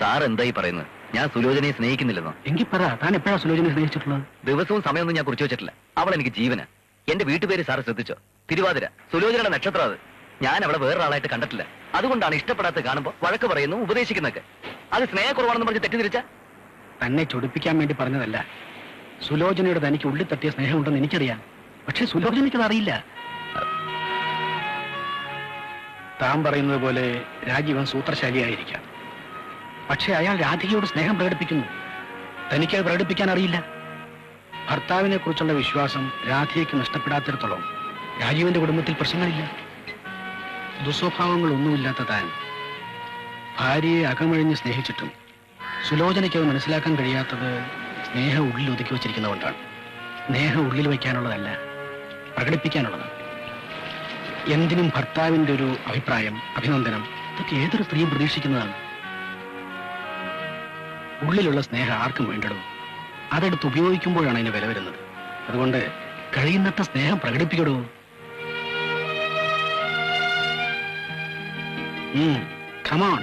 Sir എന്തായി പറയുന്നത്? ഞാൻ സുലോചനയെ സ്നേഹിക്കുന്നില്ലെന്നോ? എങ്കിൽ പറ, താൻ എപ്പോഴാ സുലോചനയെ സ്നേഹിച്ചിട്ടുള്ളത്? ദിവസവും സമയമൊന്നും ഞാൻ കുറിച്ച് വെച്ചിട്ടില്ല. അവൾ എനിക്ക് ജീവന. എന്റെ വീട്ടുപേര് സാറ് ശ്രദ്ധിച്ചോ? തിരുവാതിര. സുലോചനയുടെ നക്ഷത്രം അത്. ഞാൻ അവളെ വേറൊരാളായിട്ട് കണ്ടിട്ടില്ല. അതുകൊണ്ടാണ് ഇഷ്ടപ്പെടാത്ത കാണുമ്പോൾ വഴക്ക് പറയുന്നു, ഉപദേശിക്കുന്നൊക്കെ. അത് സ്നേഹക്കുറവാണെന്ന് പറഞ്ഞ് തെറ്റിദ്ധരിച്ച? തന്നെ ചൊടിപ്പിക്കാൻ വേണ്ടി പറഞ്ഞതല്ല. സുലോചനയുടെ തനിക്ക് ഉള്ളിൽ തട്ടിയ സ്നേഹമുണ്ടെന്ന് എനിക്കറിയാം. പക്ഷെ സുലോചനയ്ക്കത് അറിയില്ല. താൻ പറയുന്നത് പോലെ രാജീവൻ സൂത്രശാലിയായിരിക്കാം. പക്ഷെ അയാൾ രാധികയോട് സ്നേഹം പ്രകടിപ്പിക്കുന്നു. തനിക്കത് പ്രകടിപ്പിക്കാൻ അറിയില്ല. ഭർത്താവിനെ കുറിച്ചുള്ള വിശ്വാസം രാധികയ്ക്ക് നഷ്ടപ്പെടാത്തിടത്തോളം രാജീവന്റെ കുടുംബത്തിൽ പ്രശ്നങ്ങളില്ല. ദുസ്വഭാവങ്ങളൊന്നുമില്ലാത്ത താൻ ഭാര്യയെ അകമഴിഞ്ഞ് സ്നേഹിച്ചിട്ടും സുലോചനയ്ക്ക് അത് മനസ്സിലാക്കാൻ കഴിയാത്തത് സ്നേഹം ഉള്ളിൽ ഒതുക്കി വച്ചിരിക്കുന്നതുകൊണ്ടാണ്. സ്നേഹം ഉള്ളിൽ വയ്ക്കാനുള്ളതല്ല, പ്രകടിപ്പിക്കാനുള്ളതാണ്. എന്തിനും ഭർത്താവിന്റെ ഒരു അഭിപ്രായം, അഭിനന്ദനം, ഇതൊക്കെ ഏതൊരു സ്ത്രീയും പ്രതീക്ഷിക്കുന്നതാണ്. ഉള്ളിലുള്ള സ്നേഹം ആർക്കും വേണ്ടിടും. അതെടുത്ത് ഉപയോഗിക്കുമ്പോഴാണ് അതിന് വില വരുന്നത്. അതുകൊണ്ട് കഴിയുന്നത്ര സ്നേഹം പ്രകടിപ്പിക്കടൂ. Come on.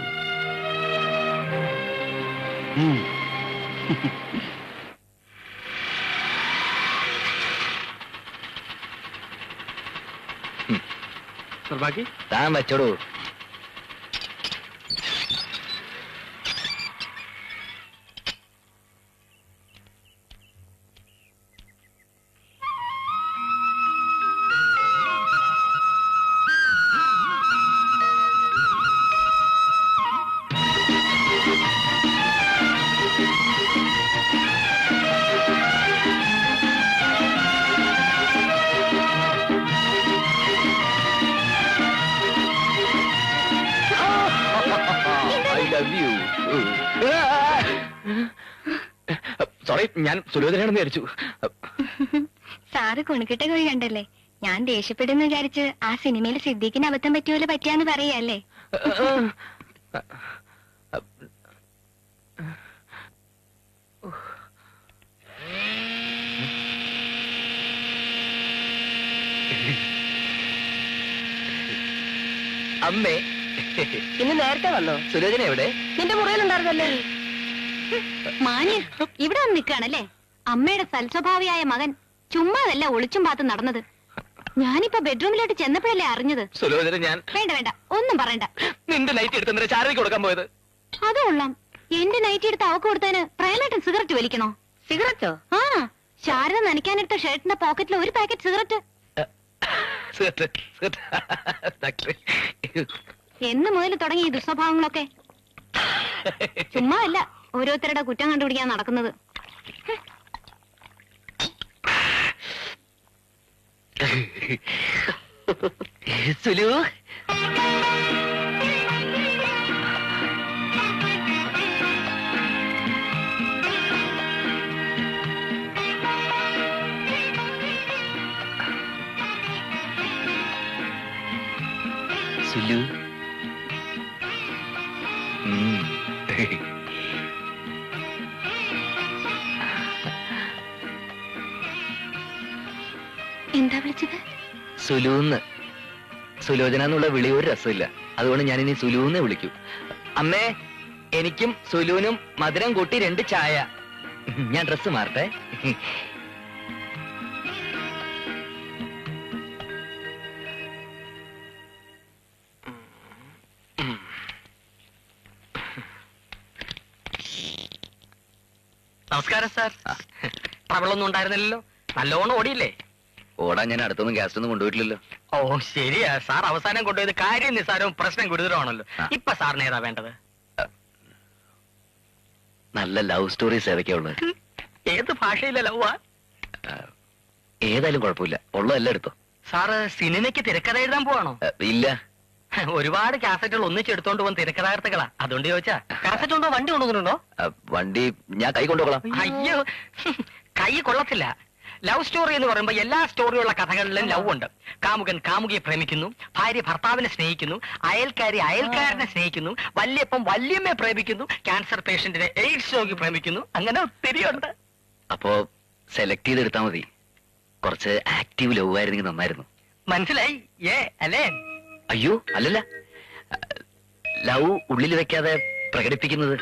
സർവാക്കി താൻ വെച്ചോടൂ. സോറി, ഞാൻ സുലോചനയാണെന്ന് വിചാരിച്ചു. സാറ് കുണുക്കിട്ട കോഴി കണ്ടല്ലേ? ഞാൻ ദേഷ്യപ്പെടുന്ന വിചാരിച്ച് ആ സിനിമയിൽ സിദ്ദീഖിന് അബദ്ധം പറ്റിയോലെ പറ്റിയാന്ന് പറയല്ലേ? അമ്മേ, ഇന്ന് നേരത്തെ വന്നോ? സുലോചന എവിടെ? നിന്റെ മുറിയിലുണ്ടായിരുന്നല്ലേ? മാന്യ ഇവിടെ വന്ന് നിൽക്കാണല്ലേ? അമ്മയുടെ സൽസ്വഭാവിയായ മകൻ ചുമ്മാതല്ല ഒളിച്ചും പാത്ത് നടന്നത്. ഞാനിപ്പോ ബെഡ്റൂമിലോട്ട് ചെന്നപ്പോഴല്ലേ അറിഞ്ഞത്. സുലോചന, ഞാൻ വേണ്ട വേണ്ട, ഒന്നും പറയണ്ട. നിന്റെ നൈറ്റ് എടുത്ത് ചാരയ്ക്ക് കൊടുക്കാൻ പോയത്? അത് കൊള്ളാം. എന്റെ നൈറ്റ് എടുത്ത് അവക്ക് കൊടുത്തതിന് പ്രേമേട്ടൻ സിഗരറ്റ് വലിക്കണോ? സിഗരറ്റോ? ആ, ശാരദ നനയ്ക്കാനെടുത്ത ഷർട്ടിന്റെ പോക്കറ്റിൽ ഒരു പാക്കറ്റ് സിഗരറ്റ്. എന്ന് മുതൽ തുടങ്ങി ഈ ദുസ്വഭാവങ്ങളൊക്കെ? ചുമ്മാ അല്ല ഓരോരുത്തരുടെ കുറ്റം കണ്ടുപിടിക്കാൻ നടക്കുന്നത്. സുലു, സുലു, എന്താ വിളിച്ചത്? സുലൂന്ന്. സുലോചന എന്നുള്ള വിളി ഒരു രസമില്ല. അതുകൊണ്ട് ഞാൻ ഇനി സുലൂന്ന് വിളിക്കൂ. അമ്മേ, എനിക്കും സുലൂനും മധുരം കൂട്ടി 2 ചായ. ഞാൻ ഡ്രസ് മാറട്ടെ. നമസ്കാരം സാർ. ട്രബിളൊന്നും ഉണ്ടായിരുന്നില്ലല്ലോ? നല്ലോണം ഓടിയില്ലേ? ഓടാൻ ഞാൻ അടുത്തൊന്നും ഗ്യാസ് ഒന്നും കൊണ്ടുപോയിട്ടില്ലല്ലോ. ഓ ശരിയാ സാർ, അവസാനം കൊണ്ടുപോയത് കാര്യം നിസ്സാരവും പ്രശ്നം ഗുരുതരമാണല്ലോ. ഇപ്പൊ സാറിന് ഏതാ വേണ്ടത്? നല്ല ലവ് സ്റ്റോറീസ് ഏതൊക്കെയാ ഉള്ളത്? ഏത് ഭാഷയിലെ ലവാ? ഏതായാലും കുഴപ്പമില്ല, ഉള്ളതെല്ലാം എടുത്തോ. സാറ് സിനിമയ്ക്ക് തിരക്കഥ എഴുതാൻ പോവാണോ? ഇല്ല, ഒരുപാട് കാസറ്റുകൾ ഒന്നിച്ചെടുത്തോണ്ട് പോകുന്ന തിരക്കഥാകൃത്തുകളാ, അതുകൊണ്ട് ചോദിച്ചാ. കാസറ്റ് ഉണ്ടോ? വണ്ടി കൊണ്ടുവന്നിട്ടുണ്ടോ? വണ്ടി ഞാൻ കൈ കൊണ്ടുപോകலாம். അയ്യോ, കൈ കൊള്ളത്തില്ല. ലവ് സ്റ്റോറി എന്ന് പറയുമ്പോ എല്ലാ സ്റ്റോറിയുള്ള കഥകളിലും ലവ് ഉണ്ട്. കാമുകൻ കാമുകിയെ പ്രേമിക്കുന്നു, ഭാര്യ ഭർത്താവിനെ സ്നേഹിക്കുന്നു, അയൽക്കാരി അയൽക്കാരനെ സ്നേഹിക്കുന്നു, വല്യപ്പൻ വല്യമ്മയെ പ്രേമിക്കുന്നു, ക്യാൻസർ പേഷ്യന്റിനെ എയ്ഡ്സ് രോഗി പ്രേമിക്കുന്നു. അങ്ങനെ ഒത്തിരി ഉണ്ട്. അപ്പോ സെലക്ട് ചെയ്തെടുത്താ മതി. കുറച്ച് ആക്റ്റീവ് ലവ് ആയിരുന്നെങ്കിൽ നന്നായിരുന്നു. മനസ്സിലായി അല്ലേ? അയ്യോ അല്ലല്ല, ലവ് ഉള്ളിൽ വെക്കാതെ പ്രകടിപ്പിക്കുന്നത്.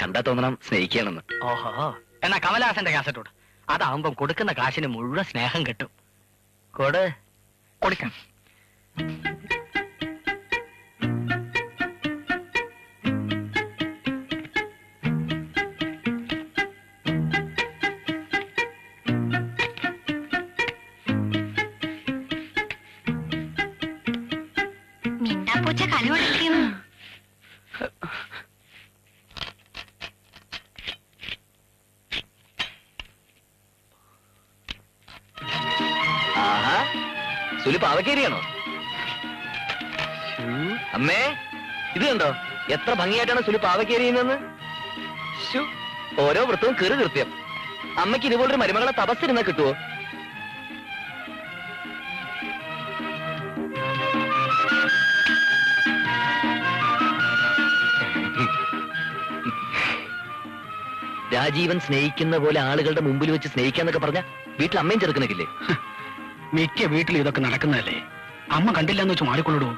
കണ്ടാ തോന്നണം സ്നേഹിക്കുകയാണെന്ന്. ഓഹോ, എന്നാ കമലഹാസന്റെ കാസറ്റോട്. അതാവുമ്പം കൊടുക്കുന്ന കാശിന് മുഴുവൻ സ്നേഹം കിട്ടും. കൊടുക്കാം. മിണ്ടാപ്പൂച്ച കളി പഠിക്കുന്നു. ആഹാ, സുലു പാവക്കേരിയാണോ? അമ്മേ, ഇത് കണ്ടോ എത്ര ഭംഗിയായിട്ടാണ് സുലു പാവക്കേരിയെന്ന്. ഓരോ വൃത്തവും കീറി കൃത്യം. അമ്മയ്ക്ക് ഇതുപോലൊരു മരുമകളെ തപസ്സിരുന്നാ കിട്ടുവോ? രാജീവൻ സ്നേഹിക്കുന്ന പോലെ ആളുകളുടെ മുമ്പിൽ വെച്ച് സ്നേഹിക്കാന്നൊക്കെ പറഞ്ഞ വീട്ടിൽ അമ്മയും ചെറുക്കണക്കില്ലേ? മിക്ക വീട്ടിൽ ഇതൊക്കെ നടക്കുന്നതല്ലേ. അമ്മ കണ്ടില്ലെന്ന് വെച്ച് മാറിക്കൊള്ളൂ.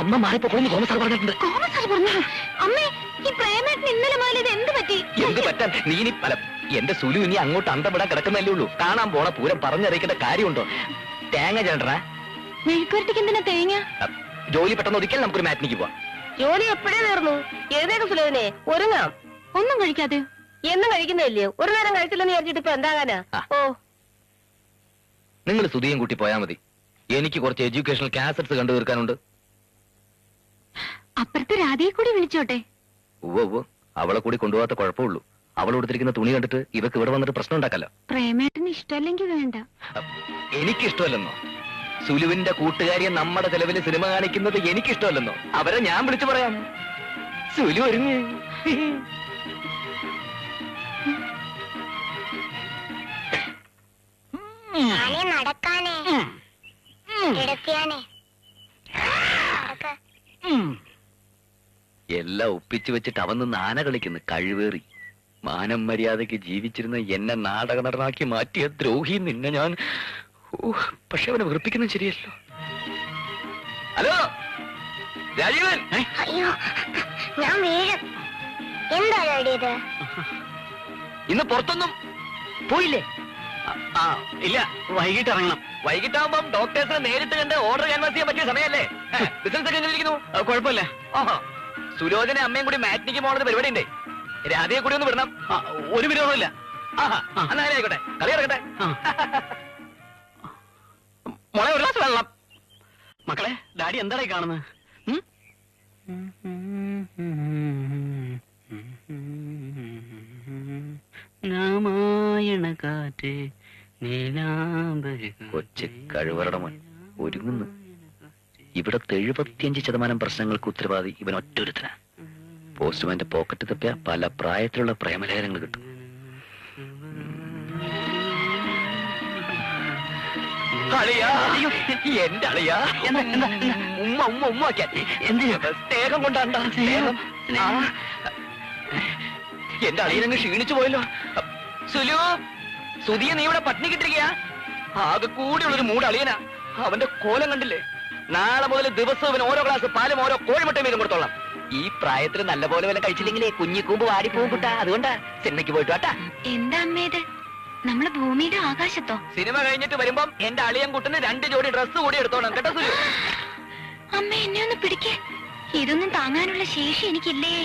അമ്മ മാറിപ്പോ കോമസാർ പറഞ്ഞിട്ടുണ്ട്. അമ്മേ, ഈ പ്രേമേട്ടന് ഇന്നലെ മുതൽ ഇത് എന്ത് പറ്റി? എന്ത് പറ്റാൻ? നീ ഇനി എന്റെ സുലു ഇനി അങ്ങോട്ട് അന്തപ്പെടാൻ കിടക്കുന്നല്ലേ ഉള്ളൂ. കാണാൻ പോണ പൂരം പറഞ്ഞറിയിക്കേണ്ട കാര്യമുണ്ടോ? തേങ്ങ ചേട്ടറാ. മെഴുക്കുവരട്ടിക്ക് എന്തിനാ തേങ്ങ? ജോലി പെട്ടെന്ന് ഒരിക്കൽ നമുക്കൊരു മാറ്റിനിക്ക് പോവാം. ജോലി എപ്പോഴേ തീർന്നു? എഴുതേക്ക് സുലോചനെ, ഒരുങ്ങാം. ഒന്നും കഴിക്കാതെ എന്നും കഴിക്കുന്നില്ലയോ? ഒരു നേരം കഴിച്ചില്ലെന്ന് വിചാരിച്ചിട്ട് ഇപ്പൊ എന്താകാനാ? ഓ, നിങ്ങൾ സ്തുതിയും കൂട്ടി പോയാ മതി. എനിക്ക് കുറച്ച് എഡ്യൂക്കേഷണൽ കാസറ്റ്സ് കണ്ടു തീർക്കാനുണ്ട്. അപ്പുറത്തെ രാധയെ കൂടി വിളിച്ചോട്ടെ. ഉവ്വ്, അവളെ കൂടി കൊണ്ടുപോകാത്ത കുഴപ്പമുള്ളൂ. അവൾ കൊടുത്തിരിക്കുന്ന തുണി കണ്ടിട്ട് ഇവക്ക് ഇവിടെ വന്നിട്ട് പ്രശ്നം ഉണ്ടാക്കല്ലോ. പ്രേമേട്ടന് ഇഷ്ടമല്ലെങ്കിൽ വേണ്ട. എനിക്കിഷ്ടമല്ലെന്നോ? സുലുവിന്റെ കൂട്ടുകാരിയെ നമ്മുടെ ചെലവില് സിനിമ കാണിക്കുന്നത് എനിക്കിഷ്ടമല്ലെന്നോ? അവരെ ഞാൻ വിളിച്ചു പറയാം. സുലു ഒരുങ്ങി. നടക്കാനേ എല്ലാം ഒപ്പിച്ചു വെച്ചിട്ട് അവൻ നിന്ന് ആന കളിക്കുന്നു. കഴിവേറി മാനം മര്യാദയ്ക്ക് ജീവിച്ചിരുന്ന എന്നെ നാടക നടനാക്കി മാറ്റിയ ദ്രോഹി നിന്നെ ഞാൻ. പക്ഷെ അവനെ വെറുപ്പിക്കുന്നത് ശരിയല്ലോ. ഹലോ രാജീവൻ. അയ്യോ, ഞാൻ വീഴും. എന്താ ഇത്? ഇന്ന് പുറത്തൊന്നും പോയില്ലേ? ഇല്ല, വൈകിട്ട് ഇറങ്ങണം. വൈകിട്ടാകുമ്പം ഡോക്ടേഴ്സിനെ നേരിട്ട് കണ്ട് ഓർഡർ ക്യാൻവാസ് ചെയ്യാൻ പറ്റിയ സമയമല്ലേ? ബിസിനസ് ഒക്കെ എങ്ങനെയിരിക്കുന്നു? കുഴപ്പമില്ല. ഓഹോ, സുലോചന അമ്മയും കൂടി മാറ്റിനിക്ക് പോകുന്നത് പരിപാടി ഉണ്ട്. രാധയെ കൂടി ഒന്ന് വിടണം. ഒരു വിരോധമില്ല. ആഹാ, എന്നാ ആയിക്കോട്ടെ, കളി ഇറങ്ങട്ടെ. മോളെ, ഒരു ഗ്ലാസ് വെള്ളം. മക്കളെ, ഡാഡി എന്താടാ കാണുന്നത്? രാമായണ കാറ്റ് കൊച്ചു കഴിവറുടെ മോൻ ഒരുങ്ങുന്നു. ഇവിടത്തെ 75% പ്രശ്നങ്ങൾക്ക് ഉത്തരവാദി ഇവൻ ഒറ്റൊരുത്തനാ. പോസ്റ്റ്മാന്റെ പോക്കറ്റ് തപ്പിയ പല പ്രായത്തിലുള്ള പ്രേമലേഖനങ്ങൾ കിട്ടും. എന്റെ അളിയാ, ഉമ്മ ഉമ്മ ഉമ്മ സ്നേഹം കൊണ്ടാണ്ടാ. എന്റെ അളിയനങ്ങ് ക്ഷീണിച്ചു പോയല്ലോ. സുലു, സുധിയെ നീ ഇവിടെ പട്ടിണി കിട്ടിരിക്കയാ? ആകെ കൂടിയുള്ളൊരു മൂട് അളിയനാ. അവന്റെ കോലം കണ്ടില്ലേ? നാളെ മുതൽ ദിവസവും ഇവൻ ഓരോ ഗ്ലാസ് പാലും ഓരോ കോഴിമുട്ടയും വീതം കൊടുത്തോളാം. ഈ പ്രായത്തിൽ നല്ല പോലെ വല്ല കഴിച്ചില്ലെങ്കിലേ കുഞ്ഞിക്കൂമ്പ് വാടിപ്പോകും കുട്ടാ. അതുകൊണ്ടാ സിനിമയ്ക്ക് പോയിട്ട് വാട്ടാ. എന്താ അമ്മേ ഇത്? നമ്മള് ഭൂമിയുടെ ആകാശത്തോ? സിനിമ കഴിഞ്ഞിട്ട് വരുമ്പം എന്റെ അളിയൻ കുട്ടിന് 2 ജോഡി ഡ്രസ്സ് കൂടി എടുത്തോണം കേട്ടോ സുലു. അമ്മ എന്നെ ഒന്ന് പിടിക്കേ. ഇതൊന്നും താങ്ങാനുള്ള ശേഷി എനിക്കില്ലേ.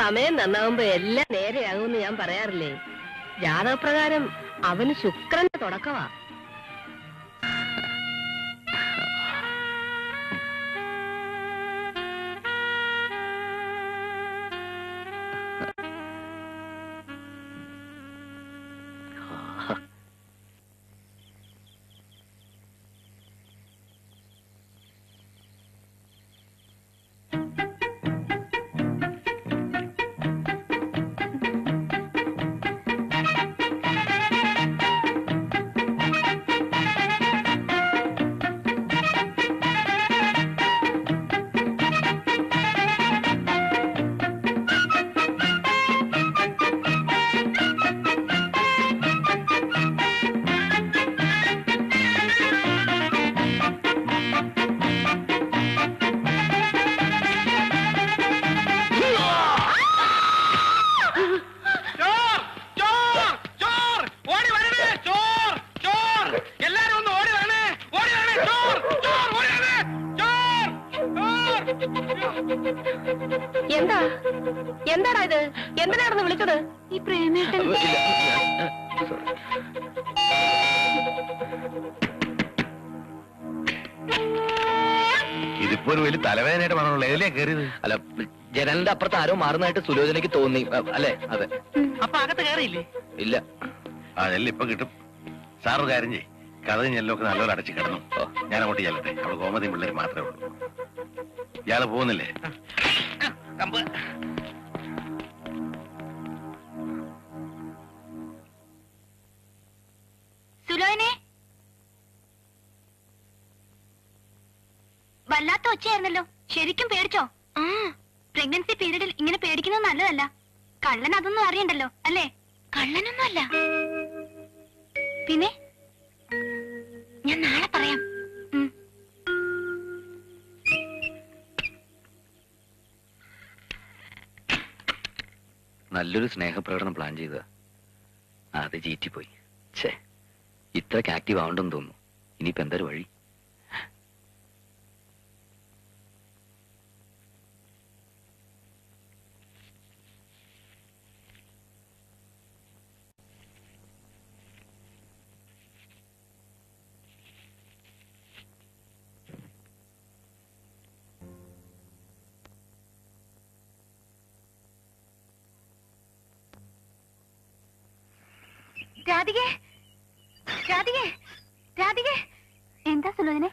സമയം നന്നാവുമ്പോ എല്ലാം നേരെയാകുമെന്ന് ഞാൻ പറയാറില്ലേ. ജാതകപ്രകാരം അവന് ശുക്രന്റെ തുടക്കമാ. എന്താ എന്താടാ ഇത്? എന്തിനാണെന്ന് വിളിച്ചത്? ഈ പ്രേമേട്ടൻ ഇതിപ്പോ ഒരു വലിയ തലവേദനയായിട്ട് പറഞ്ഞുള്ള ഏതിലേ കയറിയത്? അല്ല, ജനലിന്റെ അപ്പുറത്ത് ആരോ മാറുന്നതായിട്ട് സുലോചനയ്ക്ക് തോന്നി. അല്ലേ? അതെ. അപ്പൊ അകത്ത് കയറിയില്ലേ? ഇല്ല. അതെല്ലാം ഇപ്പൊ കിട്ടും. സാറ് കാര്യം ചെയ്യ്, കഥയും ഞെല്ലൊക്കെ നല്ലപോലെ അടച്ച് കിടന്നു. ഞാൻ അങ്ങോട്ട് ചെല്ലട്ടെ. അവിടെ ഗോമതിയും പിള്ളേർ മാത്രമേ ഉള്ളൂ. ഇയാള് പോകുന്നില്ലേ? സുലോചനെ, വല്ലാത്ത ഒച്ചയായിരുന്നല്ലോ. ശരിക്കും പേടിച്ചോ? ആ, പ്രഗ്നൻസി പീരീഡിൽ ഇങ്ങനെ പേടിക്കുന്നത് നല്ലതല്ല. കള്ളൻ അതൊന്നും അറിയണ്ടല്ലോ, അല്ലേ? കള്ളനൊന്നും അല്ല. പിന്നെ ഞാൻ നാളെ പറയാം. നല്ലൊരു സ്നേഹപ്രകടനം പ്ലാൻ ചെയ്തതാ, അത് ചീറ്റിപ്പോയി. ഛേ, ഇത്രക്ക് ആക്റ്റീവ് ആവണ്ടെന്ന് തോന്നുന്നു. ഇനിയിപ്പോ എന്തൊരു വഴി? രാധികേ, രാധികേ, രാധികേ. എന്താ സുലോചനെ?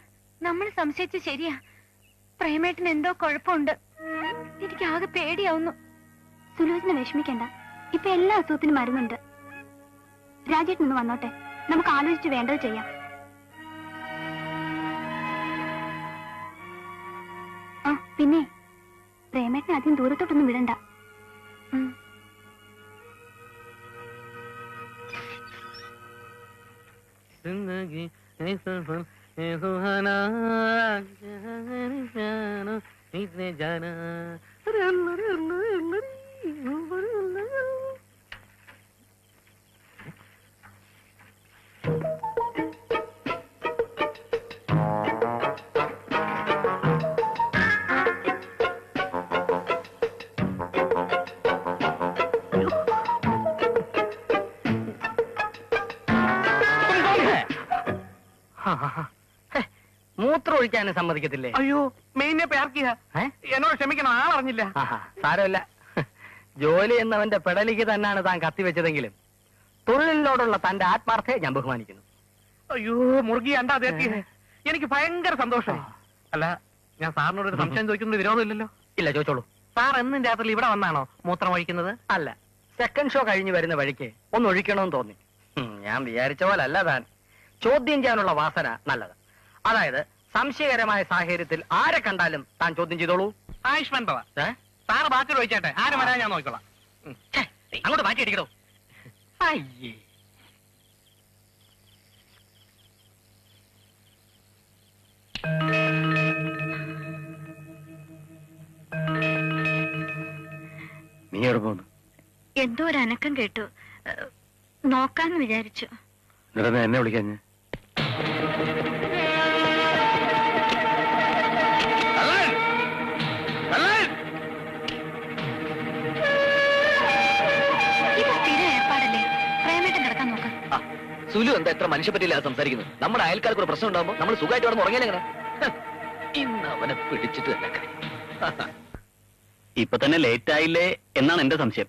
നമ്മൾ സംശയിച്ച ശരിയാ. പ്രേമേട്ടന് എന്തോ കുഴപ്പമുണ്ട്. എനിക്ക് ആകെ പേടിയാവുന്നു. സുലോചന വിഷമിക്കണ്ട. ഇപ്പൊ എല്ലാ അസുഖത്തിനും മരുന്നുണ്ട്. രാജേട്ടൻ ഒന്ന് വന്നോട്ടെ, നമുക്ക് ആലോചിച്ച് വേണ്ടത് ചെയ്യാം. ആ പിന്നെ പ്രേമേട്ടനെ അധികം ദൂരത്തോട്ടൊന്നും വിടണ്ട. മൂത്രം ഒഴിക്കാനും സമ്മതിക്കത്തില്ലേ? അയ്യോ, മെയിനെ പേർക്കിയ എന്നോട് ക്ഷമിക്കണം, ആളറിഞ്ഞില്ല. സാരമില്ല. ജോലി എന്നവന്റെ പെടലിക്ക് തന്നെയാണ് താൻ കത്തിവെച്ചതെങ്കിലും തൊഴിലിനോടുള്ള തന്റെ ആത്മാർത്ഥയെ ഞാൻ ബഹുമാനിക്കുന്നു. അയ്യോ, മുറുകി അണ്ടാ തേർക്കിയ. എനിക്ക് ഭയങ്കര സന്തോഷം. അല്ല, ഞാൻ സാറിനോട് ഒരു സംശയം ചോദിക്കുന്നത് വിരോധമില്ലല്ലോ? ഇല്ല, ചോദിച്ചോളൂ. സാർ എന്നും രാത്രി ഇവിടെ വന്നാണോ മൂത്രം ഒഴിക്കുന്നത്? അല്ല, സെക്കൻഡ് ഷോ കഴിഞ്ഞ് വരുന്ന വഴിക്ക് ഒന്ന് ഒഴിക്കണമെന്ന് തോന്നി. ഞാൻ വിചാരിച്ച പോലെ അല്ല താൻ. ചോദ്യം ചെയ്യാനുള്ള വാസന നല്ലത്. അതായത് സംശയകരമായ സാഹചര്യത്തിൽ ആരെ കണ്ടാലും താൻ ചോദ്യം ചെയ്തോളൂ. ആയുഷ്മാൻ ഭവ. സാറ് ബാക്കി ഒഴിച്ചേട്ടെ, ആരും വരാൻ ഞാൻ നോക്കിക്കോളാം. അങ്ങോട്ട് മാറ്റി അടിക്കണോ? അയ്യേ, നീ എവിടെ പോകുന്നു? എന്തോ ഒരു അനക്കം കേട്ടു, നോക്കാന്ന് വിചാരിച്ചു. എന്നെ വിളിക്കാൻ സുലു എന്താ എത്ര മനുഷ്യപ്പറ്റിയില്ല സംസാരിക്കുന്നത്? നമ്മുടെ അയൽക്കാർക്ക് ഒരു പ്രശ്നം ഉണ്ടാകുമ്പോൾ നമ്മൾ സുഖമായിട്ട് അവിടെ ഉറങ്ങിയാലെങ്ങനെ? ഇന്ന് അവനെ പിടിച്ചിട്ട് തന്നെ ഇപ്പൊ തന്നെ ലേറ്റ് ആയില്ലേ എന്നാണ് എന്റെ സംശയം.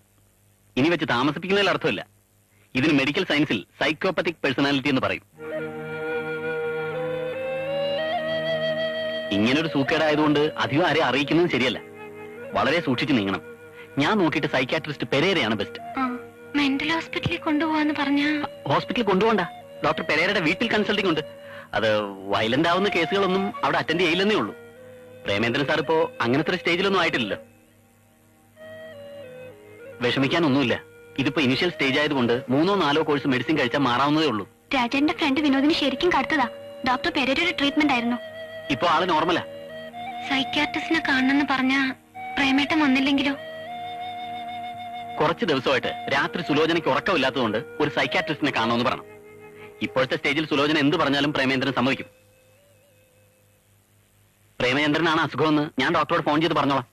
ഇനി വെച്ച് താമസിപ്പിക്കുന്നതിൽ അർത്ഥമില്ല. ഇതിന് മെഡിക്കൽ സയൻസിൽ സൈക്കോപ്പത്തിക് പേഴ്സണാലിറ്റി എന്ന് പറയും. ഇങ്ങനൊരു സൂക്കേടായതുകൊണ്ട് അധികം ആരെ അറിയിക്കുന്നത് ശരിയല്ല. വളരെ സൂക്ഷിച്ച് നീങ്ങണം. ഞാൻ നോക്കിയിട്ട് സൈക്യാട്രിസ്റ്റ് പെരേരയാണ് ബെസ്റ്റ്. മെന്റൽ ഹോസ്പിറ്റലിൽ കൊണ്ടുപോവാന്ന് പറഞ്ഞ? ഹോസ്പിറ്റലിൽ കൊണ്ടുപോകണ്ട, ഡോക്ടർ പെരേരയുടെ വീട്ടിൽ കൺസൾട്ടിംഗ് ഉണ്ട്. അത് വയലന്റ് ആവുന്ന കേസുകളൊന്നും അവിടെ അറ്റൻഡ് ചെയ്യില്ലെന്നേ ഉള്ളൂ. പ്രേമേന്ദ്രൻ സാർ ഇപ്പോ അങ്ങനത്തെ ഒരു സ്റ്റേജിലൊന്നും ആയിട്ടില്ലല്ലോ. വിഷമിക്കാനൊന്നുമില്ല. ഇതിപ്പോ ഇനിഷ്യൽ സ്റ്റേജ് ആയതുകൊണ്ട് 3-4 കോഴ്സ് മെഡിസിൻ കഴിച്ചാൽ മാറാവുന്നതേ ഉള്ളൂ. രാജേന്റെ ഫ്രണ്ട് വിനോദിന് ശരിക്കും കടുത്തതാ. ഡോക്ടർ പെരേരയുടെ ട്രീറ്റ്മെന്റ് ആയിരുന്നു. ഇപ്പൊ ആള് നോർമലാ. സൈക്യാട്രിസ്റ്റിനെ കാണണമെന്ന് പറഞ്ഞ പ്രേമേട്ടൻ വന്നില്ലെങ്കിലോ? കുറച്ച് ദിവസമായിട്ട് രാത്രി സുലോചനയ്ക്ക് ഉറക്കമില്ലാത്തതുകൊണ്ട് ഒരു സൈക്യാട്രിസ്റ്റിനെ കാണണമെന്ന് പറയണം. ഇപ്പോഴത്തെ സ്റ്റേജിൽ സുലോചന എന്ത് പറഞ്ഞാലും പ്രേമേന്ദ്രൻ സമ്മതിക്കും. പ്രേമചന്ദ്രനാണ് അസുഖമെന്ന് ഞാൻ ഡോക്ടറോട് ഫോൺ ചെയ്ത് പറഞ്ഞോളാം.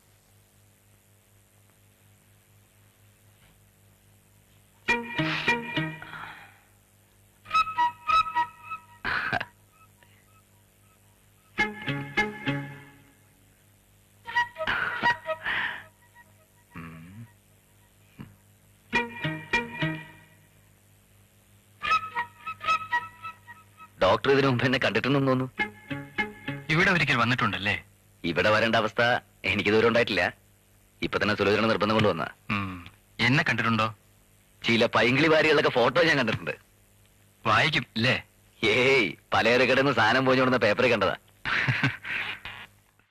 ഡോക്ടർ ഇതിനു മുമ്പ് എന്നെ കണ്ടിട്ടുണ്ടെന്ന് തോന്നുന്നു. ഇവിടെ ഒരിക്കൽ വന്നിട്ടുണ്ടല്ലേ? ഇവിടെ വരേണ്ട അവസ്ഥ എനിക്ക് ദൂരം ഉണ്ടായിട്ടില്ല. ഇപ്പൊ തന്നെ സുലോചന നിർബന്ധം കൊണ്ട് വന്ന. എന്നെ കണ്ടിട്ടുണ്ടോ? ചില പൈങ്കിളി വാരികളൊക്കെ ഫോട്ടോ ഞാൻ കണ്ടിട്ടുണ്ട്. വായിക്കും അല്ലേ? ഏയ്, പലചരക്കടന്ന് സാധനം പോഞ്ഞുകൊടുന്ന പേപ്പറിൽ കണ്ടതാ.